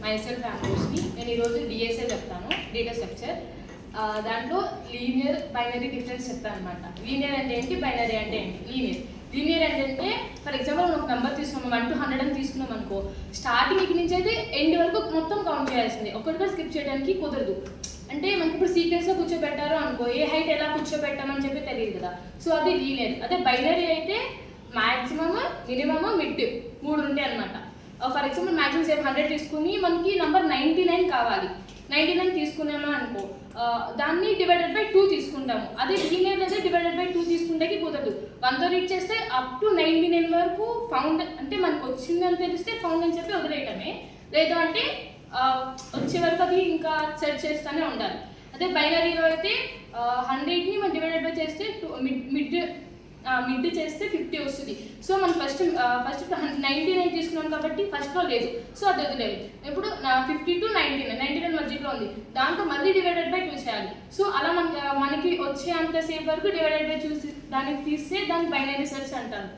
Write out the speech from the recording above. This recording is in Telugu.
మైసెల్ఫ్ ఫ్యామిలీస్ని. నేను ఈరోజు డిఎస్ఏ చెప్తాను, డేటా స్ట్రక్చర్. దాంట్లో లీనియర్ బైనరీ డిఫరెన్స్ చెప్తాను అనమాట. లీనియర్ అంటే ఏంటి, బైనరీ అంటే ఏంటి. లీనియర్ అంటే ఫర్ ఎగ్జాంపుల్ మనం ఒక నెంబర్ తీసుకున్నాం, 1 to 100 అని తీసుకున్నాం అనుకో, స్టార్టింగ్ ఇక్కడ నుంచి అయితే ఎండ్ వరకు మొత్తం కౌంట్ చేయాల్సిందే, ఒక్కటిగా స్కిప్ చేయడానికి కుదరదు. అంటే మనకి ఇప్పుడు సీక్వెన్స్లో కూర్చోబెట్టారు అనుకో, ఏ హైట్ ఎలా కూర్చోబెట్టామని చెప్పి తెలియదు కదా, సో అది లీనియర్. అదే బైనరీ అయితే మ్యాక్సిమమ్, మినిమమ్, మిడ్ 3 ఉంటాయి అనమాట. ఫర్ ఎగ్జాంపుల్ మ్యాక్సిమం 100 తీసుకుని మనకి నంబర్ 99 కావాలి, 99 తీసుకున్నాము అనుకో, దాన్ని డివైడెడ్ బై 2 తీసుకుంటాము. అదే లీనియర్ అయితే డివైడెడ్ బై 2 తీసుకుంటే కుదరదు. 1తో రీడ్ చేస్తే అప్ టు 99 వరకు ఫౌండ్, అంటే మనకు వచ్చిందని తెలిస్తే ఫౌండ్ అని చెప్పి వదిలేయటమే, లేదు అంటే వచ్చే వరకు అది ఇంకా సెర్చ్ చేస్తూనే ఉండాలి. అదే బైనరీలో అయితే 100ని మనం డివైడెడ్ బై చేస్తే మిడ్ చేస్తే 50 వస్తుంది. సో మనం ఫస్ట్ 99 తీసుకున్నాం కాబట్టి ఫస్ట్లో లేదు, సో అది వదిలేదు. ఇప్పుడు 50 to 99 మధ్యలో ఉంది, దాంట్లో మళ్ళీ డివైడెడ్ బై 2 చేయాలి. సో అలా మనకి వచ్చే అంతసేపు వరకు డివైడెడ్ బై చూసి దానికి తీస్తే దాన్ని బైనరీ సెర్చ్ అంటారు.